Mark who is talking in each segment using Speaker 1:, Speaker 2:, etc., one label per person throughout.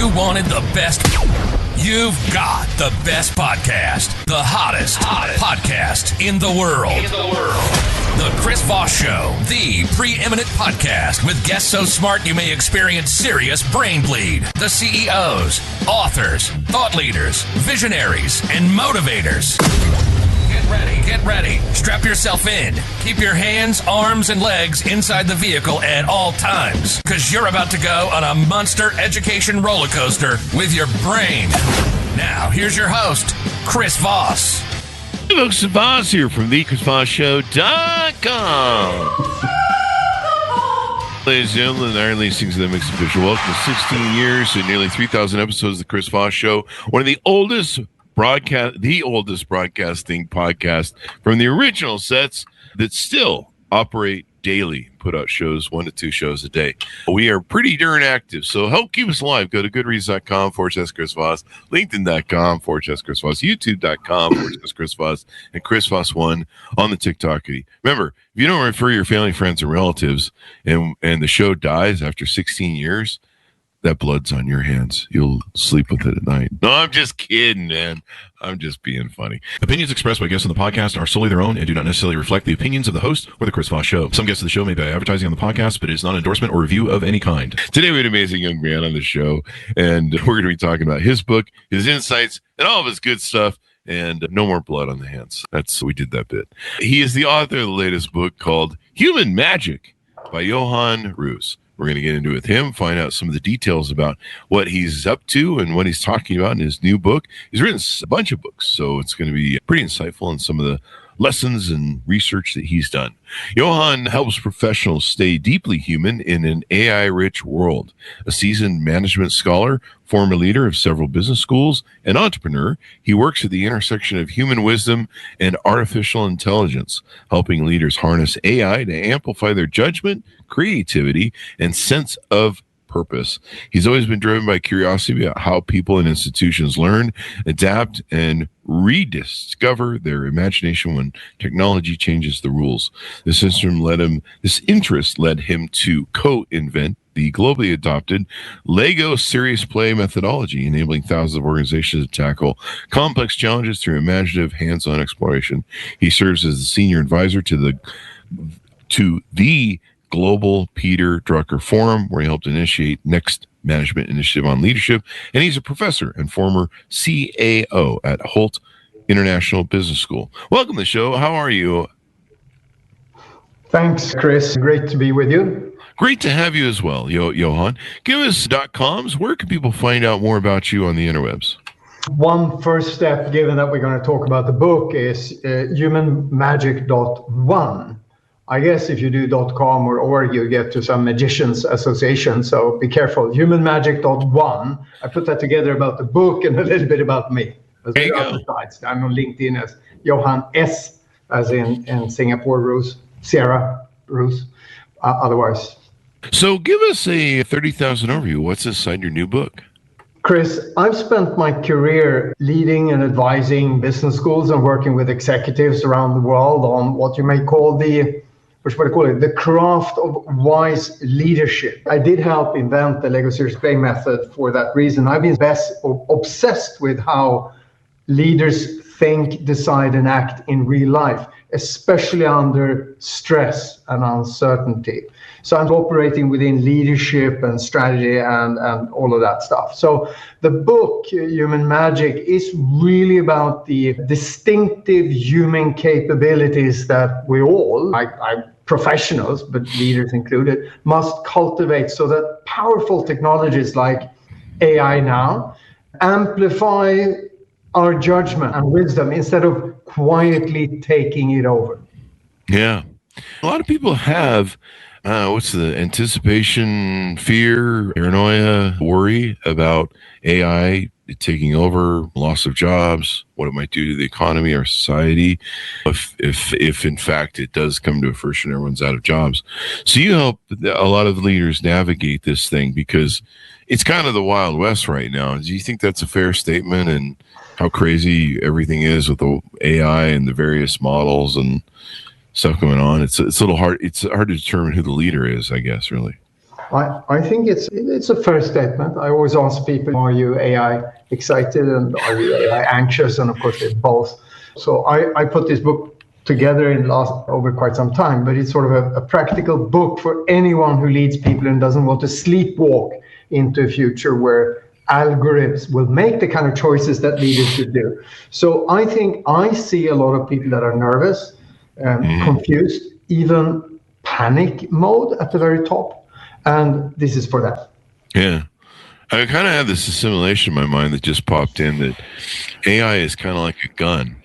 Speaker 1: You wanted the best. You've got the best podcast. The hottest podcast in the world. The Chris Voss Show, the preeminent podcast with guests so smart you may experience serious brain bleed. The CEOs, authors, thought leaders, visionaries, and motivators. Get ready. Strap yourself in. Keep your hands, arms, and legs inside the vehicle at all times, because you're about to go on a monster education roller coaster with your brain. Now, here's your host, Chris Voss.
Speaker 2: Hey folks, Voss here from thechrisvossshow.com. Ladies and gentlemen, the Iron Lacings of the Mixed Official. Welcome to 16 years and nearly 3,000 episodes of the Chris Voss Show. One of the oldest broadcasting podcast from the original sets that still operate daily, put out shows, 1 to 2 shows a day. We are pretty darn active, so help keep us alive. Go to goodreads.com/Chris Voss, linkedin.com/Chris Voss, youtube.com/Chris Voss, and Chris Voss1 on the TikTokity. Remember, if you don't refer your family, friends, and relatives, and the show dies after 16 years, that blood's on your hands. You'll sleep with it at night. No, I'm just kidding, man. I'm just being funny.
Speaker 3: Opinions expressed by guests on the podcast are solely their own and do not necessarily reflect the opinions of the host or the Chris Voss Show. Some guests of the show may be advertising on the podcast, but it is not an endorsement or review of any kind.
Speaker 2: Today we had an amazing young man on the show, and we're going to be talking about his book, his insights, and all of his good stuff, and no more blood on the hands. We did that bit. He is the author of the latest book called Human Magic by Johan Roos. We're going to get into it with him, find out some of the details about what he's up to and what he's talking about in his new book. He's written a bunch of books, so it's going to be pretty insightful in some of the lessons and research that he's done. Johan helps professionals stay deeply human in an AI-rich world. A seasoned management scholar, former leader of several business schools, and entrepreneur, he works at the intersection of human wisdom and artificial intelligence, helping leaders harness AI to amplify their judgment, creativity, and sense of purpose. He's always been driven by curiosity about how people and institutions learn, adapt, and rediscover their imagination when technology changes the rules. This interest led him to co-invent the globally adopted Lego Serious Play methodology, enabling thousands of organizations to tackle complex challenges through imaginative, hands-on exploration. He serves as the senior advisor to the Global Peter Drucker Forum, where he helped initiate Next Management Initiative on Leadership, and he's a professor and former CAO at Holt International Business School. Welcome to the show. How are you?
Speaker 4: Thanks, Chris. Great to be with you.
Speaker 2: Great to have you as well, Johan. Give us .coms. Where can people find out more about you on the interwebs?
Speaker 4: One first step, given that we're going to talk about the book, is Humanmagic.one. I guess if you do .com or org, you get to some magicians association, so be careful. Humanmagic.one. I put that together about the book and a little bit about me.
Speaker 2: There you go.
Speaker 4: I'm on LinkedIn as Johan S, as in Singapore Roos, Sierra Roos, otherwise.
Speaker 2: So give us a 30,000 overview. What's inside your new book?
Speaker 4: Chris, I've spent my career leading and advising business schools and working with executives around the world on what you may call the craft of wise leadership. I did help invent the Lego Serious Play method for that reason. I've been obsessed with how leaders think, decide, and act in real life, especially under stress and uncertainty. So I'm operating within leadership and strategy and all of that stuff. So the book, Human Magic, is really about the distinctive human capabilities that we all, professionals, but leaders included, must cultivate so that powerful technologies like AI now amplify our judgment and wisdom instead of quietly taking it over.
Speaker 2: Yeah. A lot of people have what's the anticipation, fear, paranoia, worry about AI taking over, loss of jobs, what it might do to the economy or society, if in fact it does come to fruition, everyone's out of jobs. So you help a lot of leaders navigate this thing because it's kind of the Wild West right now. Do you think that's a fair statement, and how crazy everything is with the AI and the various models and stuff going on? It's a little hard. It's hard to determine who the leader is, I guess, really.
Speaker 4: I think it's a fair statement. I always ask people, are you AI excited and are you AI anxious? And of course, they're both. So I put this book together over quite some time, but it's sort of a practical book for anyone who leads people and doesn't want to sleepwalk into a future where algorithms will make the kind of choices that leaders should do. So I think I see a lot of people that are nervous, confused, even panic mode at the very top. And this is for that.
Speaker 2: Yeah. I kind of have this assimilation in my mind that just popped in that AI is kind of like a gun.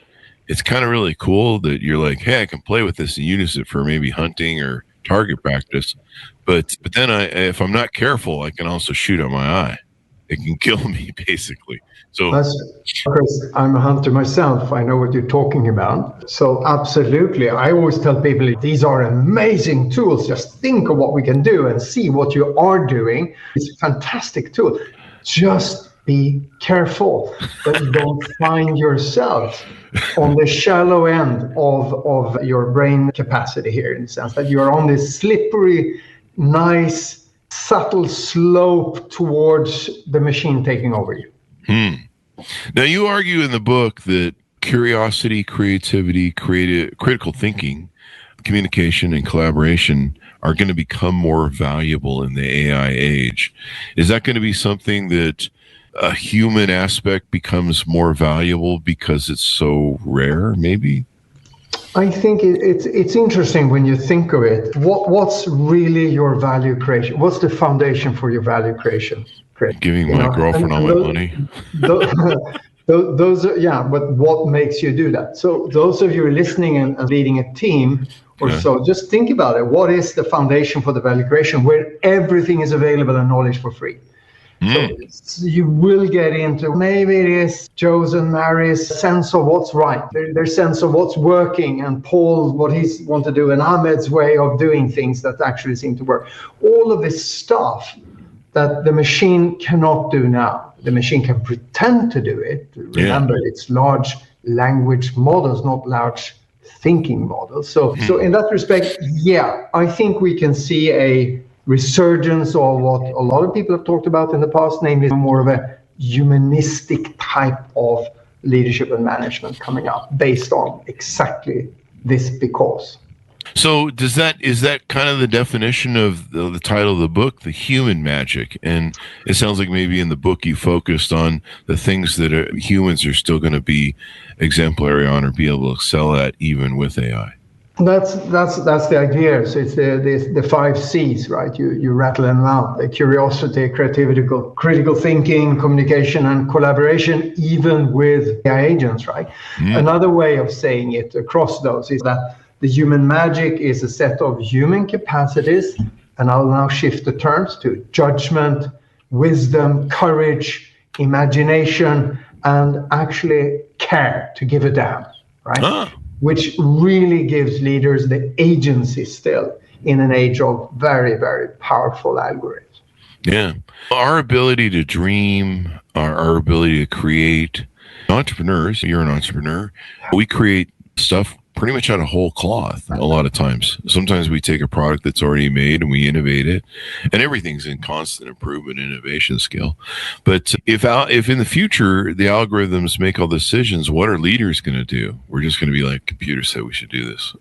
Speaker 2: It's kind of really cool that you're like, hey, I can play with this and use it for maybe hunting or target practice. But then if I'm not careful, I can also shoot on my eye. It can kill me, basically. So,
Speaker 4: because I'm a hunter myself, I know what you're talking about. So absolutely, I always tell people these are amazing tools. Just think of what we can do and see what you are doing. It's a fantastic tool. Just be careful that you don't find yourself on the shallow end of your brain capacity here, in the sense that you're on this slippery, nice, subtle slope towards the machine taking over you.
Speaker 2: Now, you argue in the book that curiosity, creativity, critical thinking, communication, and collaboration are going to become more valuable in the AI age. Is that going to be something that a human aspect becomes more valuable because it's so rare, maybe?
Speaker 4: I think it's interesting when you think of it. What's really your value creation? What's the foundation for your value creation?
Speaker 2: Giving my girlfriend all my money.
Speaker 4: Those are, but what makes you do that? So those of you who are listening and leading a team or so, just think about it. What is the foundation for the value creation where everything is available and knowledge for free? So you will get into, maybe it is Joe's and Mary's sense of what's right, their sense of what's working, and Paul, what he's want to do, and Ahmed's way of doing things that actually seem to work. All of this stuff that the machine cannot do now. The machine can pretend to do it. Remember, it's large language models, not large thinking models. So in that respect, I think we can see a resurgence of what a lot of people have talked about in the past, namely more of a humanistic type of leadership and management coming up based on exactly this because.
Speaker 2: So is that kind of the definition of the title of the book, The Human Magic? And it sounds like maybe in the book you focused on the things that humans are still going to be exemplary on or be able to excel at even with AI.
Speaker 4: That's the idea. So it's the 5 C's, right? You rattle them out: the curiosity, creativity, critical thinking, communication, and collaboration, even with AI agents, right? Another way of saying it across those is that the human magic is a set of human capacities, and I'll now shift the terms to judgment, wisdom, courage, imagination, and actually care, to give a damn, right? Which really gives leaders the agency still in an age of very, very powerful algorithms.
Speaker 2: Yeah. Our ability to dream, our ability to create, entrepreneurs, you're an entrepreneur, we create stuff pretty much out of whole cloth a lot of times. Sometimes we take a product that's already made and we innovate it, and everything's in constant improvement, innovation skill. But if in the future the algorithms make all decisions, what are leaders going to do? We're just going to be like, computer said we should do this.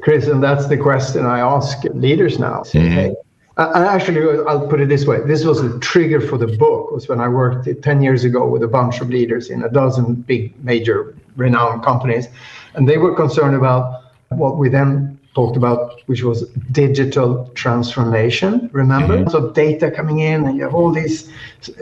Speaker 4: Chris, and that's the question I ask leaders now. Say, hey, actually, I'll put it this way. This was the trigger for the book, was when I worked 10 years ago with a bunch of leaders in a dozen big, major, renowned companies. And they were concerned about what we then talked about, which was digital transformation. Remember? So data coming in, and you have all these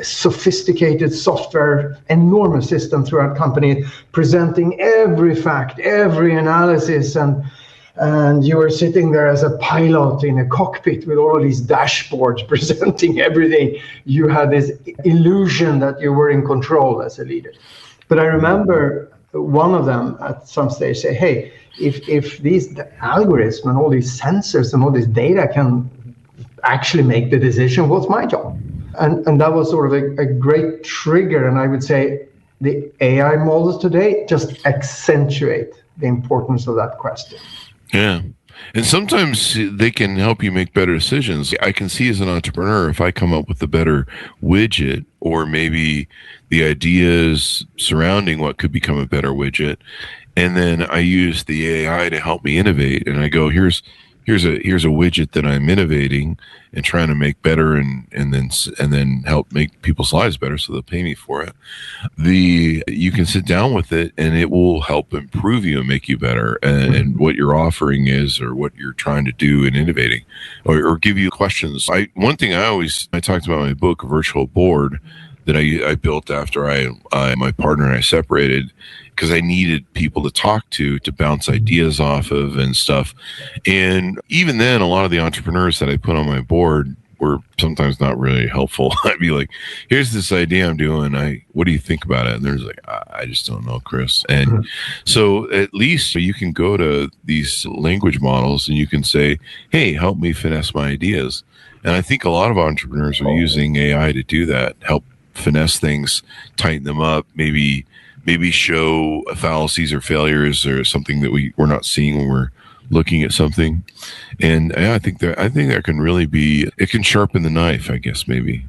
Speaker 4: sophisticated software, enormous system throughout company presenting every fact, every analysis, and you were sitting there as a pilot in a cockpit with all these dashboards presenting everything. You had this illusion that you were in control as a leader. But I remember one of them at some stage say, hey, if these algorithms and all these sensors and all this data can actually make the decision, what's my job? And that was sort of a great trigger. And I would say the AI models today just accentuate the importance of that question.
Speaker 2: Yeah. And sometimes they can help you make better decisions. I can see as an entrepreneur, if I come up with a better widget, or maybe the ideas surrounding what could become a better widget, and then I use the AI to help me innovate, and I go, here's a widget that I'm innovating and trying to make better, and then help make people's lives better, so they'll pay me for it. You can sit down with it, and it will help improve you and make you better, and what your offering is, or what you're trying to do in innovating, or give you questions. One thing I talked about in my book, Virtual Board, that I built after my partner and I separated, because I needed people to talk to bounce ideas off of and stuff. And even then, a lot of the entrepreneurs that I put on my board were sometimes not really helpful. I'd be like, here's this idea I'm doing. What do you think about it? And there's like, I just don't know, Chris. And so at least you can go to these language models and you can say, hey, help me finesse my ideas. And I think a lot of entrepreneurs are using AI to do that, help finesse things, tighten them up, maybe show fallacies or failures or something that we're not seeing when we're looking at something. And I think that can really it can sharpen the knife, I guess, maybe.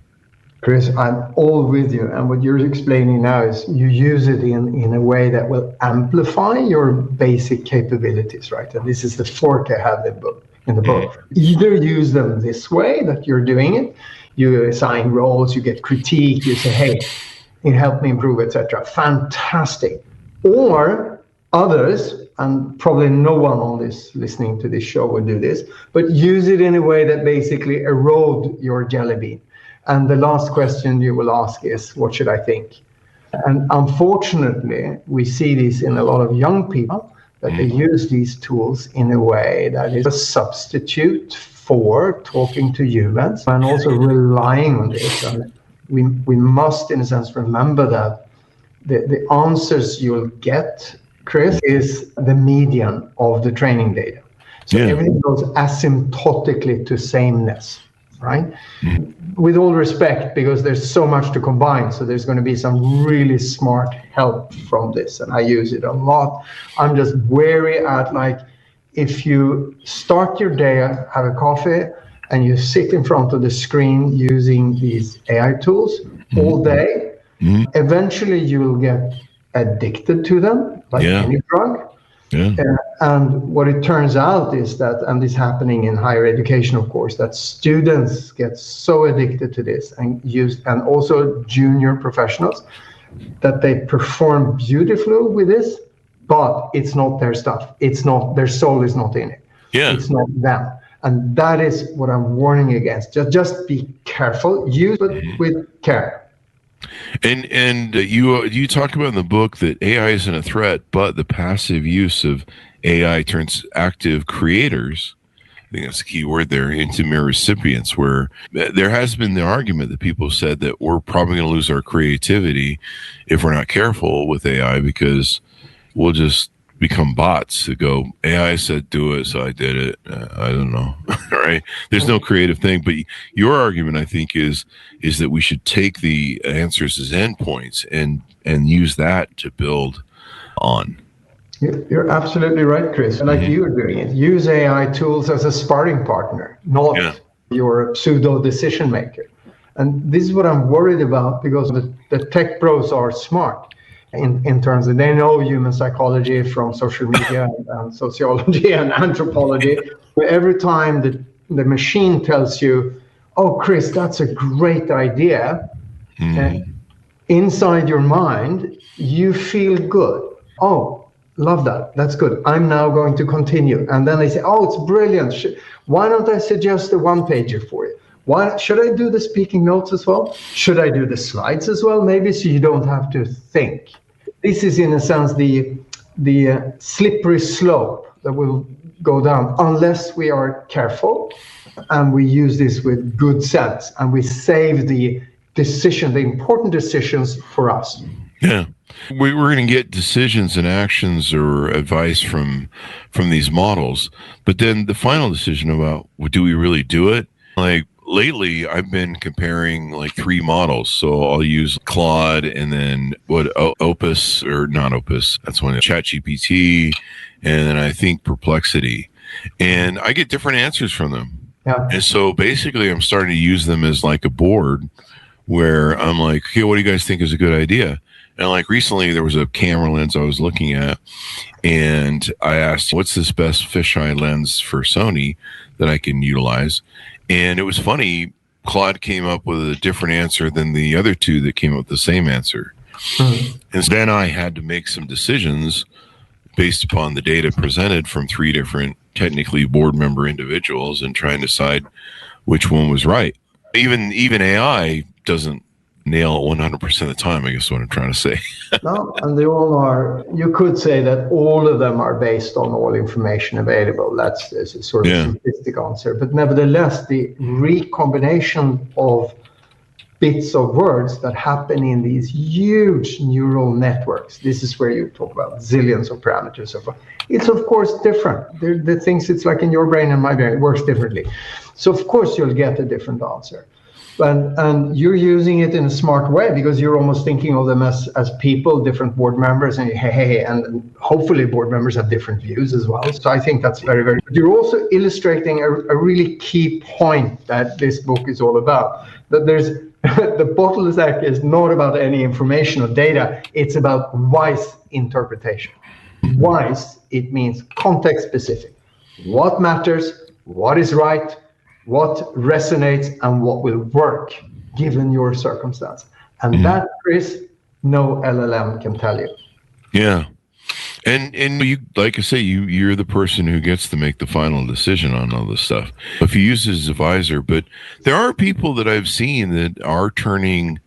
Speaker 4: Chris, I'm all with you. And what you're explaining now is you use it in a way that will amplify your basic capabilities, right? And this is the fork I have in the book. Either use them this way that you're doing it, you assign roles, you get critique, you say, hey, it helped me improve, etc. Fantastic. Or others, and probably no one on this listening to this show would do this, but use it in a way that basically erode your jelly bean. And the last question you will ask is, what should I think? And unfortunately, we see this in a lot of young people, that they use these tools in a way that is a substitute for talking to humans, and also relying on this. And we must, in a sense, remember that the answers you'll get, Chris, is the median of the training data. So everything goes asymptotically to sameness, right? With all respect, because there's so much to combine. So there's going to be some really smart help from this. And I use it a lot. I'm just wary at, like, if you start your day, have a coffee, and you sit in front of the screen using these AI tools all day, eventually you will get addicted to them, like any drug. And what it turns out is that, and this is happening in higher education, of course, that students get so addicted to this and also junior professionals, that they perform beautifully with this, but it's not their stuff. It's not, their soul is not in it. It's not them. And that is what I'm warning against. Just be careful. Use it with care.
Speaker 2: And you talk about in the book that AI isn't a threat, but the passive use of AI turns active creators, I think that's the key word there, into mere recipients, where there has been the argument that people said that we're probably going to lose our creativity if we're not careful with AI, because we'll just become bots that go, AI said do it, so I did it. I don't know. Right? There's no creative thing. But your argument, I think, is that we should take the answers as endpoints and use that to build on.
Speaker 4: You're absolutely right, Chris. Like you're doing it. Use AI tools as a sparring partner, not your pseudo decision maker. And this is what I'm worried about, because the tech bros are smart in terms of, they know human psychology from social media and sociology and anthropology. Where every time the machine tells you, oh, Chris, that's a great idea, inside your mind, you feel good. Oh, love that. That's good. I'm now going to continue. And then they say, oh, it's brilliant. Why don't I suggest a one-pager for you? Should I do the speaking notes as well? Should I do the slides as well? Maybe, so you don't have to think. This is, in a sense, the slippery slope that will go down unless we are careful and we use this with good sense and we save the important decisions for us.
Speaker 2: Yeah. We're going to get decisions and actions or advice from these models, but then the final decision about, well, do we really do it? Like lately, I've been comparing like 3 models. So I'll use Claude, and then Opus, or not Opus, that's one, ChatGPT, and then I think Perplexity. and I get different answers from them.
Speaker 4: Yeah.
Speaker 2: And so basically I'm starting to use them as like a board where I'm like, okay, what do you guys think is a good idea? And like recently there was a camera lens I was looking at, and I asked, what's this best fisheye lens for Sony that I can utilize? And it was funny, Claude came up with a different answer than the other two that came up with the same answer. And so then I had to make some decisions based upon the data presented from 3 different technically board member individuals and try and decide which one was right. Even AI doesn't nail it 100% of the time, I guess is what I'm trying to say.
Speaker 4: No, and they all are, you could say that all of them are based on all information available. That's a sort of simplistic answer. But nevertheless, the recombination of bits of words that happen in these huge neural networks, this is where you talk about zillions of parameters. It's of course different. The things, it's like in your brain and my brain, it works differently. So of course you'll get a different answer. And you're using it in a smart way because you're almost thinking of them as people, different board members, and and hopefully board members have different views as well. So I think that's very, very good. You're also illustrating a really key point that this book is all about, that there's the bottleneck is not about any information or data, it's about wise interpretation. Wise, it means context specific. What matters, what is right, what resonates, and what will work given your circumstance. And that, Chris, no LLM can tell you.
Speaker 2: Yeah. And you, like I say, you're the person who gets to make the final decision on all this stuff. If you use it as an advisor, but there are people that I've seen that are turning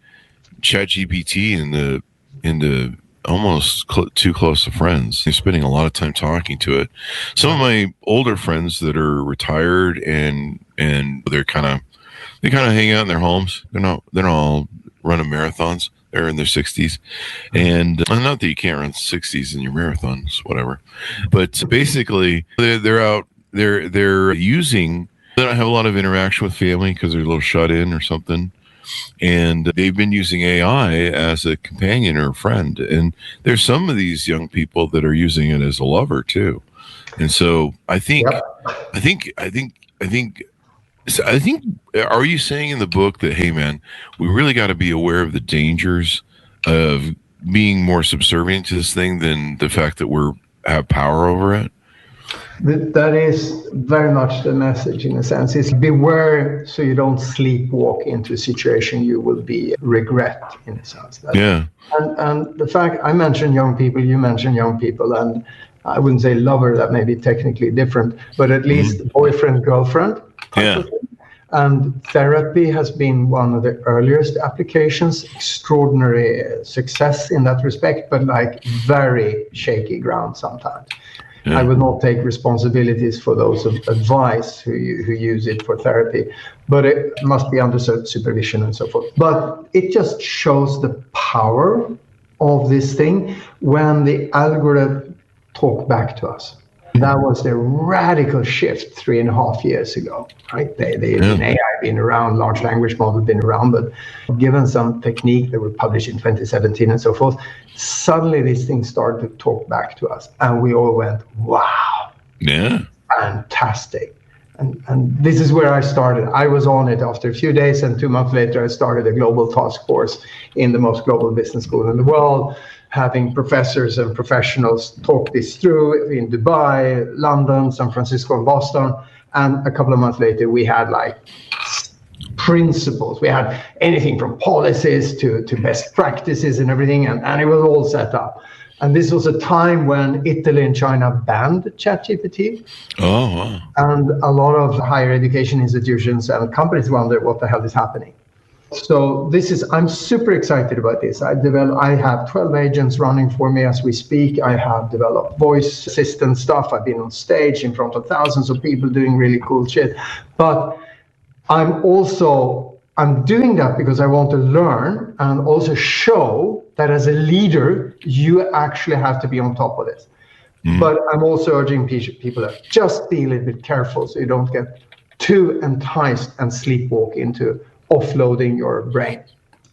Speaker 2: ChatGPT into almost too close to friends. They're spending a lot of time talking to it. Some of my older friends that are retired and they kind of hang out in their homes. They're not all running marathons. They're in their 60s, and not that you can't run 60s in your marathons, whatever. But basically, they're out. They're using. They don't have a lot of interaction with family because they're a little shut in or something. And they've been using AI as a companion or a friend. And there's some of these young people that are using it as a lover too. And so I think, are you saying in the book that, hey man, we really got to be aware of the dangers of being more subservient to this thing than the fact that we have power over it?
Speaker 4: That is very much the message in a sense. Is beware so you don't sleepwalk into a situation you will be regret in a sense. And the fact I mentioned young people, you mentioned young people, and I wouldn't say lover, that may be technically different, but at least boyfriend, girlfriend.
Speaker 2: Yeah.
Speaker 4: And therapy has been one of the earliest applications, extraordinary success in that respect, but like very shaky ground sometimes. Yeah. I will not take responsibilities for those of advice who use it for therapy, but it must be under supervision and so forth. But it just shows the power of this thing when the algorithm talk back to us. That was the radical shift 3.5 years ago, right? AI been around, large language model been around, but given some technique that were published in 2017 and so forth, suddenly these things started to talk back to us. And we all went, wow, fantastic. And this is where I started. I was on it after a few days, and 2 months later, I started a global task force in the most global business school in the world, having professors and professionals talk this through in Dubai, London, San Francisco, and Boston. And a couple of months later, we had like principles. We had anything from policies to best practices and everything, and it was all set up. And this was a time when Italy and China banned ChatGPT. Oh, wow. And a lot of higher education institutions and companies wonder what the hell is happening. So I'm super excited about this. I have 12 agents running for me as we speak. I have developed voice assistant stuff. I've been on stage in front of thousands of people doing really cool shit. But I'm doing that because I want to learn and also show that as a leader, you actually have to be on top of this. But I'm also urging people to just be a little bit careful so you don't get too enticed and sleepwalk into offloading your brain.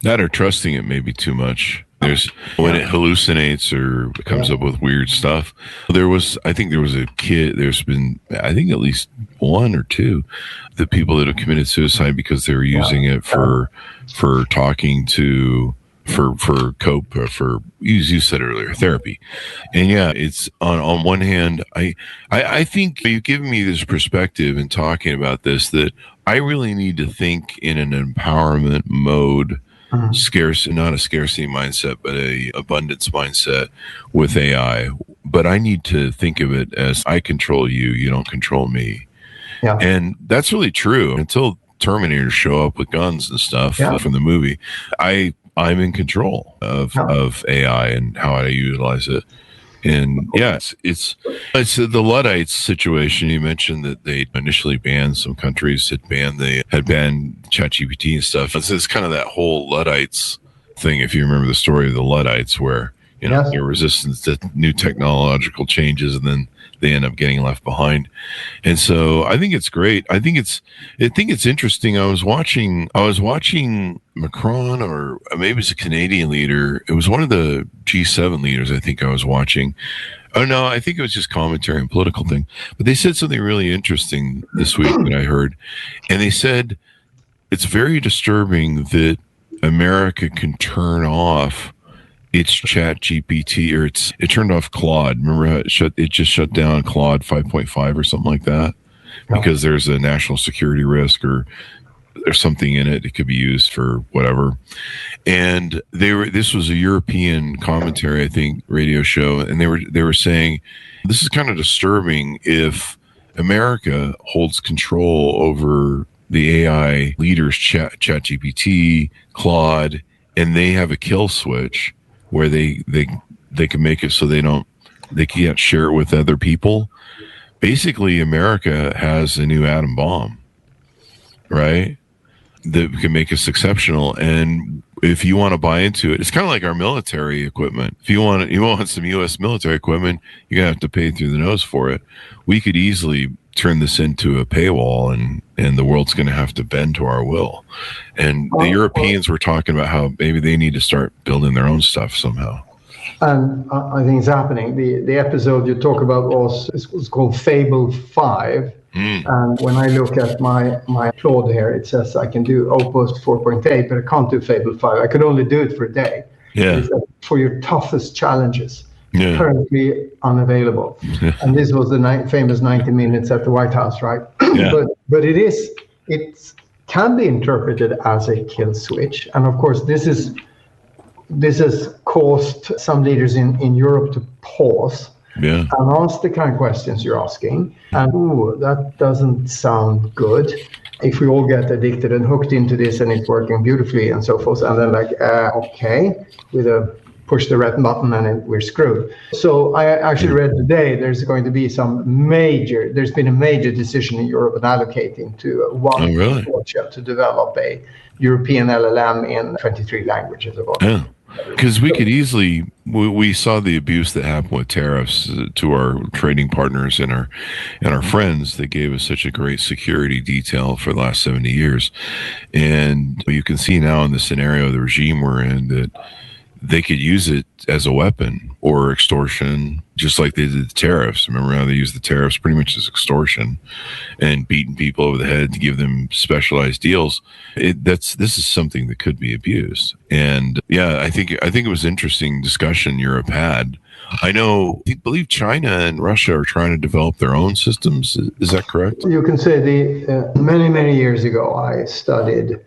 Speaker 2: That or trusting it maybe too much. There's when it hallucinates or comes up with weird stuff. I think there was a kid. There's been, I think, at least one or two, the people that have committed suicide because they were using it for talking to, for cope, for you said earlier, therapy. And yeah, it's on one hand, I think you've given me this perspective in talking about this, that I really need to think in an empowerment mode. Not a scarcity mindset, but a abundance mindset with AI. But I need to think of it as I control you, you don't control me.
Speaker 4: Yeah.
Speaker 2: And that's really true until Terminators show up with guns and stuff from the movie. I'm in control of AI and how I utilize it. And yes, it's the Luddites situation. You mentioned that they initially banned, some countries had banned ChatGPT and stuff. It's kind of that whole Luddites thing. If you remember the story of the Luddites, where they're resistant to new technological changes, and then they end up getting left behind. And so I think it's great. I think it's interesting. I was watching Macron, or maybe it's a Canadian leader. It was one of the G7 leaders, I think I was watching. Oh no, I think it was just commentary and political thing. But they said something really interesting this week that I heard. And they said it's very disturbing that America can turn off its Chat GPT, or it turned off Claude. Remember how it just shut down Claude 5.5 or something like that, because there's a national security risk, or there's something in it. It could be used for whatever. And this was a European commentary, I think, radio show, and they were saying this is kind of disturbing if America holds control over the AI leaders, ChatGPT, Claude, and they have a kill switch where they can make it so they can't share it with other people. Basically, America has a new atom bomb, right? That can make us exceptional. And if you want to buy into it, it's kind of like our military equipment. If you want some U.S. military equipment, you're gonna have to pay through the nose for it. We could easily turn this into a paywall, and the world's going to have to bend to our will. And the Europeans were talking about how maybe they need to start building their own stuff somehow.
Speaker 4: And I think it's happening. The episode you talk about was called Fable 5. And when I look at my Claude here, it says I can do Opus 4.8, but I can't do Fable 5. I could only do it for a day.
Speaker 2: Yeah.
Speaker 4: For your toughest challenges.
Speaker 2: Yeah.
Speaker 4: Currently unavailable. And this was the famous 90 minutes at the White House, right?
Speaker 2: Yeah.
Speaker 4: but it can be interpreted as a kill switch. And of course, this has caused some leaders in Europe to pause and ask the kind of questions you're asking. And that doesn't sound good. If we all get addicted and hooked into this and it's working beautifully and so forth, and then okay, with a push the red button and we're screwed. So I actually read today there's going to be there's been a major decision in Europe in allocating to one consortia to develop a European LLM in 23 languages.
Speaker 2: Yeah, because we could easily, we saw the abuse that happened with tariffs to our trading partners and our friends that gave us such a great security detail for the last 70 years. And you can see now in the scenario, the regime we're in, that they could use it as a weapon or extortion, just like they did the tariffs. Remember how they used the tariffs pretty much as extortion and beating people over the head to give them specialized deals. This is something that could be abused. And yeah, I think it was an interesting discussion Europe had. I believe China and Russia are trying to develop their own systems. Is that correct?
Speaker 4: You can say many years ago, I studied,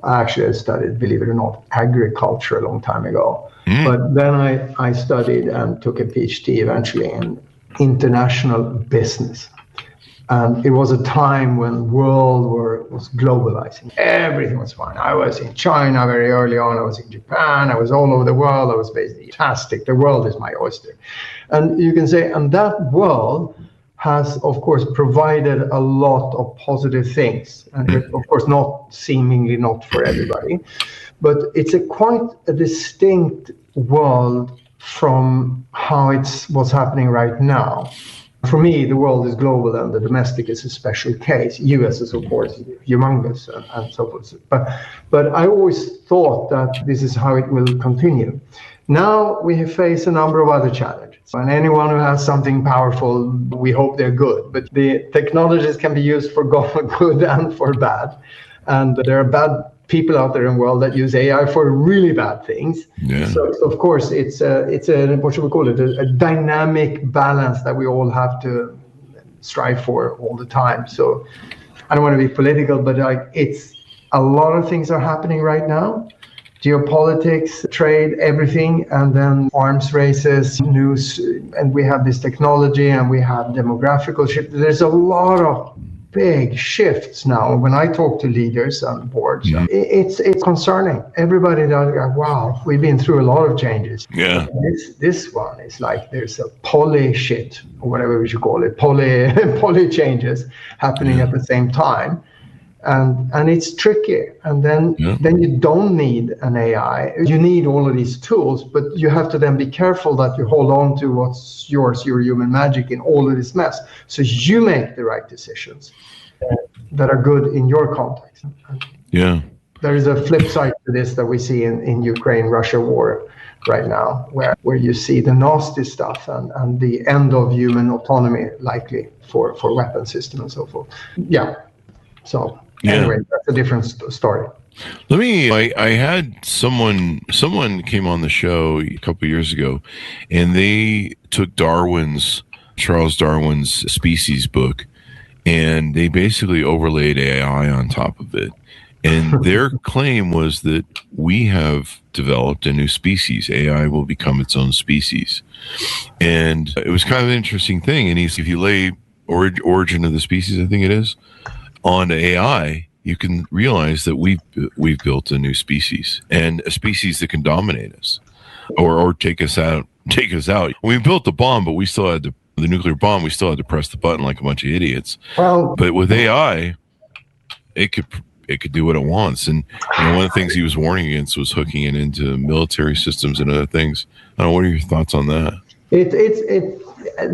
Speaker 4: believe it or not, agriculture a long time ago. But then I studied and took a PhD eventually in international business. And it was a time when world was globalizing. Everything was fine. I was in China very early on. I was in Japan. I was all over the world. I was basically fantastic. The world is my oyster. And you can say, and that world has, of course, provided a lot of positive things. And of course, seemingly not for everybody. But it's quite a distinct world from what's happening right now. For me, the world is global and the domestic is a special case. US is, of course, humongous and so forth. But I always thought that this is how it will continue. Now we face a number of other challenges. And anyone who has something powerful, we hope they're good. But the technologies can be used for good and for bad. And there are bad people out there in the world that use AI for really bad things.
Speaker 2: Yeah.
Speaker 4: So of course, it's a what should we call it? A dynamic balance that we all have to strive for all the time. So I don't want to be political, but it's a lot of things are happening right now. Geopolitics, trade, everything, and then arms races, news, and we have this technology and we have demographical shift. There's a lot of big shifts now. When I talk to leaders on boards, it's concerning. Everybody does go, wow, we've been through a lot of changes.
Speaker 2: Yeah.
Speaker 4: This one is like there's a poly shit, or whatever we should call it, poly changes happening at the same time. And it's tricky. And then you don't need an AI. You need all of these tools, but you have to then be careful that you hold on to what's yours, your human magic in all of this mess. So you make the right decisions that are good in your context.
Speaker 2: Yeah.
Speaker 4: There is a flip side to this that we see in Ukraine-Russia war right now, where you see the nasty stuff and the end of human autonomy likely for weapon system and so forth. Yeah. So anyway, that's a different story.
Speaker 2: I had someone came on the show a couple of years ago, and they took Charles Darwin's Species book, and they basically overlaid AI on top of it. And their claim was that we have developed a new species. AI will become its own species. And it was kind of an interesting thing. And if you lay Origin of the Species, I think it is, on AI, you can realize that we've built a new species, and a species that can dominate us or take us out. We built the bomb, but we still had the nuclear bomb. We still had to press the button like a bunch of idiots.
Speaker 4: Well,
Speaker 2: but with AI, it could do what it wants. And one of the things he was warning against was hooking it into military systems and other things. I don't know, what are your thoughts on that?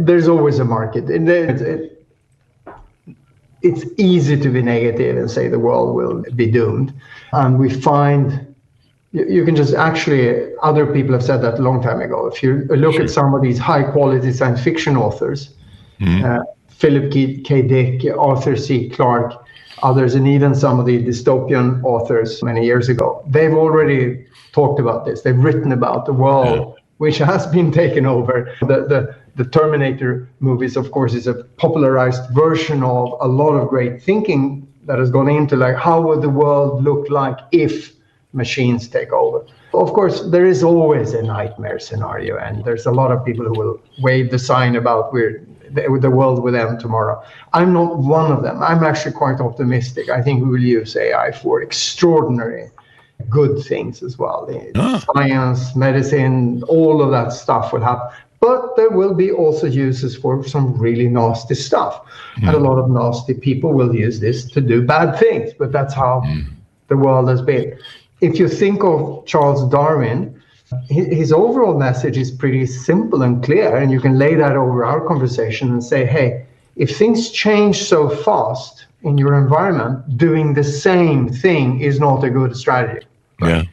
Speaker 4: There's always a market. It's easy to be negative and say the world will be doomed. And we find, you can just actually, other people have said that a long time ago. If you look at some of these high quality science fiction authors, Philip K. Dick, Arthur C. Clarke, others, and even some of the dystopian authors many years ago, they've already talked about this. They've written about the world, which has been taken over. The Terminator movies, of course, is a popularized version of a lot of great thinking that has gone into like, how would the world look like if machines take over? Of course, there is always a nightmare scenario, and there's a lot of people who will wave the sign about the world will end tomorrow. I'm not one of them. I'm actually quite optimistic. I think we will use AI for extraordinary good things as well. Science, medicine, all of that stuff will happen. But there will be also uses for some really nasty stuff. And a lot of nasty people will use this to do bad things. But that's how the world has been. If you think of Charles Darwin, his overall message is pretty simple and clear. And you can lay that over our conversation and say, hey, if things change so fast in your environment, doing the same thing is not a good strategy.
Speaker 2: Yeah.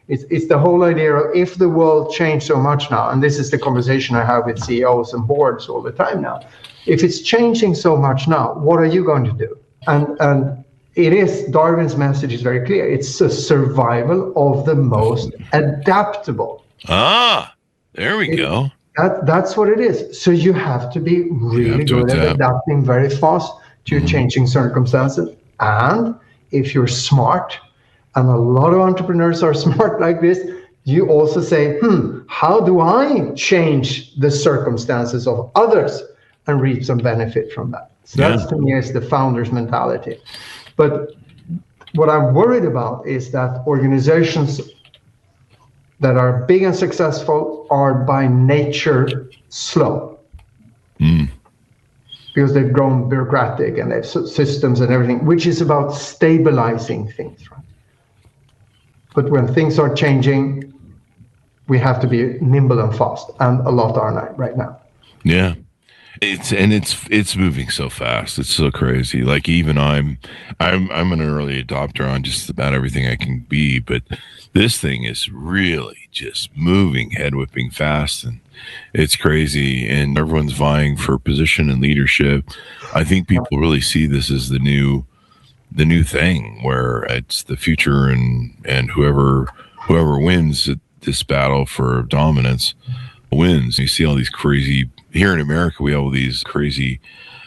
Speaker 4: It's the whole idea of, if the world changed so much now, and this is the conversation I have with CEOs and boards all the time now, if it's changing so much now, what are you going to do? And it is, Darwin's message is very clear. It's a survival of the most adaptable.
Speaker 2: There we go.
Speaker 4: That's what it is. So you have to be really good at adapting very fast to changing circumstances. And if you're smart, and a lot of entrepreneurs are smart like this, you also say, how do I change the circumstances of others and reap some benefit from that? So that's, to me, is the founder's mentality. But what I'm worried about is that organizations that are big and successful are by nature slow. Because they've grown bureaucratic and they have systems and everything, which is about stabilizing things, right? But when things are changing, we have to be nimble and fast, and a lot are not right now.
Speaker 2: Yeah. It's moving so fast. It's so crazy. Like even I'm an early adopter on just about everything I can be, but this thing is really just moving, head whipping fast, and it's crazy. And everyone's vying for position and leadership. I think people really see this as the new thing, where it's the future, and whoever wins this battle for dominance wins. You see all these crazy, here in America, we have all these crazy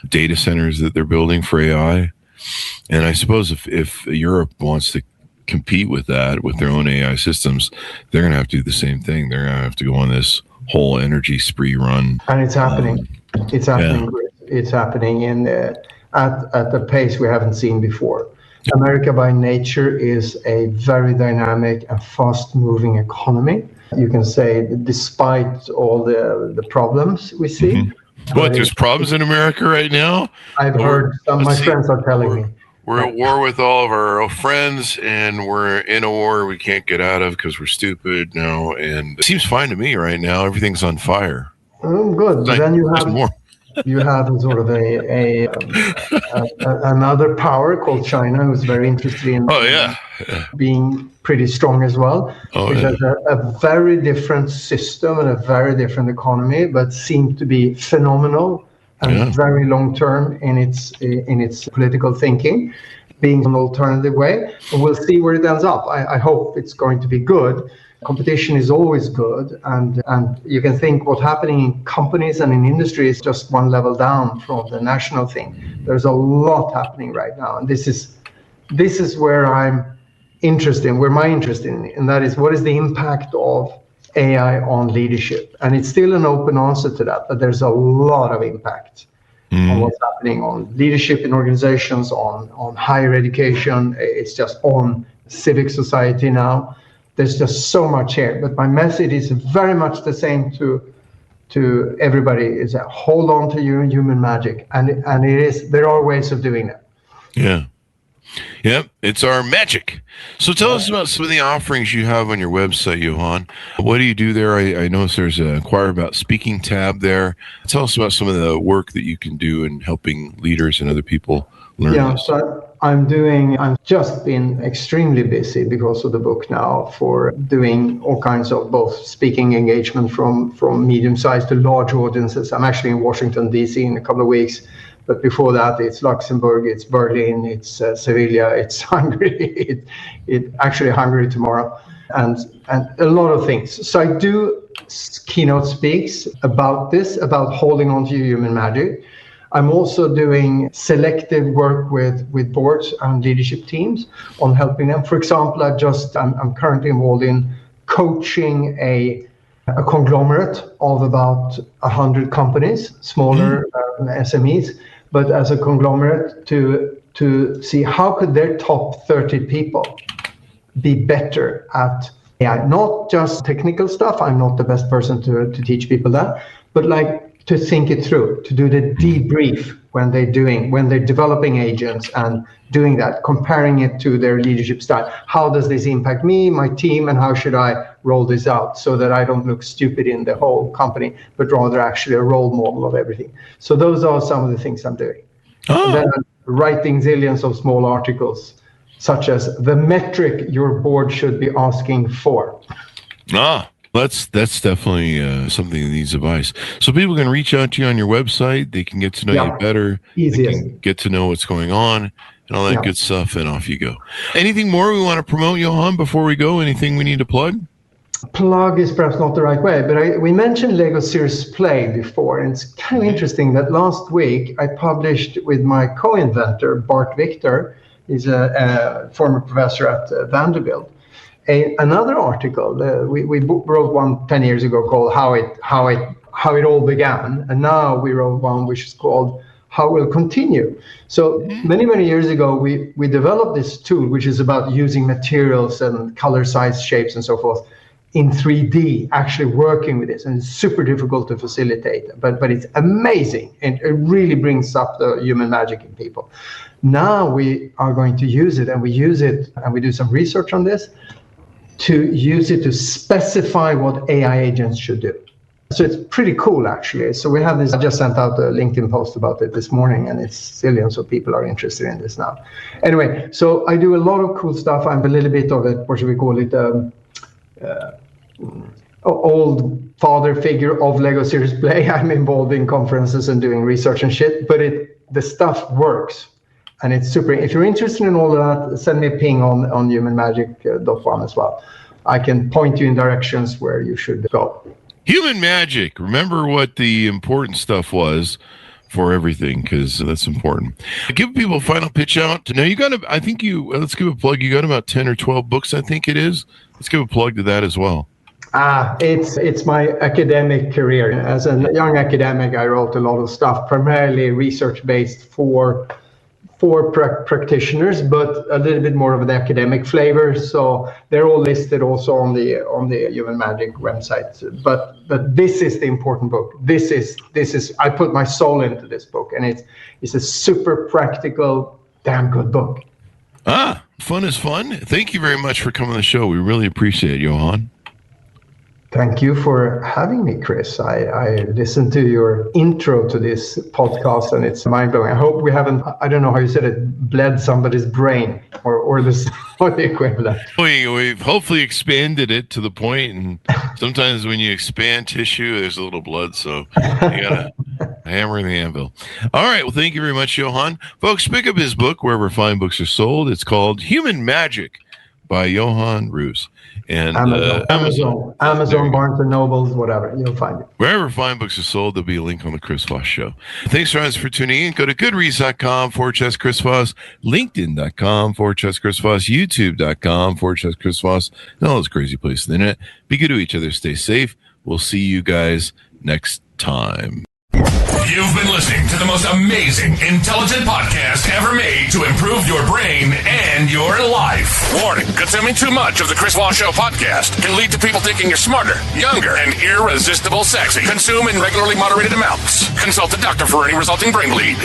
Speaker 2: data centers that they're building for AI. And I suppose if Europe wants to compete with that, with their own AI systems, they're going to have to do the same thing. They're going to have to go on this whole energy spree run.
Speaker 4: And it's happening. It's happening.
Speaker 2: Yeah.
Speaker 4: It's happening at the pace we haven't seen before. America by nature is a very dynamic and fast-moving economy. You can say, despite all the problems we see.
Speaker 2: Mm-hmm. What, there's problems in America right now?
Speaker 4: I've heard some of my friends are telling me.
Speaker 2: We're at war with all of our friends, and we're in a war we can't get out of because we're stupid now. And it seems fine to me right now. Everything's on fire.
Speaker 4: Oh, good.
Speaker 2: Like,
Speaker 4: then you have sort of another power called China, who's very interested in being pretty strong as well, which has a very different system and a very different economy, but seems to be phenomenal and very long term in its political thinking, being an alternative way. And we'll see where it ends up. I hope it's going to be good. Competition is always good, and you can think what's happening in companies and in industry is just one level down from the national thing. There's a lot happening right now, and this is where I'm interested in, where my interest in, and that is, what is the impact of AI on leadership? And it's still an open answer to that, but there's a lot of impact on what's happening on leadership in organizations, on higher education. It's just on civic society now. There's just so much here, but my message is very much the same to everybody: is that hold on to your human magic, and there are ways of doing that.
Speaker 2: Yeah, it's our magic. So tell us about some of the offerings you have on your website, Johan. What do you do there? I notice there's an Inquire About Speaking tab there. Tell us about some of the work that you can do in helping leaders and other people learn this.
Speaker 4: So I've just been extremely busy because of the book now, for doing all kinds of both speaking engagement from medium-sized to large audiences. I'm actually in Washington, D.C. in a couple of weeks. But before that, it's Luxembourg, it's Berlin, it's Sevilla, it's Hungary, it's actually Hungary tomorrow, and a lot of things. So I do keynote speaks about this, about holding on to your human magic. I'm also doing selective work with boards and leadership teams on helping them. For example, I'm currently involved in coaching a conglomerate of about 100 companies, smaller SMEs, but as a conglomerate to see how could their top 30 people be better at AI. Not just technical stuff. I'm not the best person to teach people that, but like to think it through, to do the debrief when they're developing agents and doing that, comparing it to their leadership style. How does this impact me, my team, and how should I roll this out so that I don't look stupid in the whole company, but rather actually a role model of everything. So those are some of the things I'm doing. And then I'm writing zillions of small articles, such as the metric your board should be asking for.
Speaker 2: That's definitely something that needs advice. So people can reach out to you on your website. They can get to know you better.
Speaker 4: Easiest.
Speaker 2: They can get to know what's going on and all that good stuff, and off you go. Anything more we want to promote, Johan, before we go? Anything we need to plug?
Speaker 4: Plug is perhaps not the right way, but we mentioned Lego Serious Play before, and it's kind of interesting that last week I published with my co-inventor, Bart Victor. He's a former professor at Vanderbilt. Another article, we wrote one 10 years ago called How It All Began, and now we wrote one which is called How We'll Continue. So many years ago, we developed this tool which is about using materials and color, size, shapes, and so forth in 3D, actually working with this, and it's super difficult to facilitate, but it's amazing, and it really brings up the human magic in people. Now we are going to use it, and we do some research on this, to use it to specify what AI agents should do. So it's pretty cool, actually. So we have this. I just sent out a LinkedIn post about it this morning, and it's zillions of people are interested in this now. Anyway, so I do a lot of cool stuff. I'm a little bit of it, what should we call it, old father figure of Lego Serious Play. I'm involved in conferences and doing research and shit, but the stuff works. And it's super. If you're interested in all of that, send me a ping on Humanmagic.one as well. I can point you in directions where you should go.
Speaker 2: Human Magic. Remember what the important stuff was for everything, because that's important. Give people a final pitch out. Now you got let's give a plug. You got about 10 or 12 books, I think it is. Let's give a plug to that as well.
Speaker 4: It's my academic career. As a young academic, I wrote a lot of stuff, primarily research-based for practitioners, but a little bit more of the academic flavor. So they're all listed also on the Human Magic website. But this is the important book. This is I put my soul into this book, and it's a super practical, damn good book.
Speaker 2: Fun is fun. Thank you very much for coming on the show. We really appreciate it, Johan.
Speaker 4: Thank you for having me, Chris. I listened to your intro to this podcast, and it's mind-blowing. I hope we haven't, I don't know how you said it, bled somebody's brain or the equivalent.
Speaker 2: We've hopefully expanded it to the point, and sometimes when you expand tissue, there's a little blood, so you got to hammer in the anvil. All right, well, thank you very much, Johan. Folks, pick up his book wherever fine books are sold. It's called Human Magic by Johan Roos. And
Speaker 4: Amazon, Barnes and Nobles, whatever, you'll find it.
Speaker 2: Wherever fine books are sold, there'll be a link on the Chris Voss Show. Thanks, friends, for tuning in. Go to goodreads.com/Chris Voss, LinkedIn.com/Chris Voss, YouTube.com/Chris Voss, and all those crazy places on the internet. Be good to each other. Stay safe. We'll see you guys next time.
Speaker 1: You've been listening to the most amazing, intelligent podcast ever made to improve your brain and your life. Warning, consuming too much of the Chris Voss Show podcast can lead to people thinking you're smarter, younger, and irresistible sexy. Consume in regularly moderated amounts. Consult a doctor for any resulting brain bleed.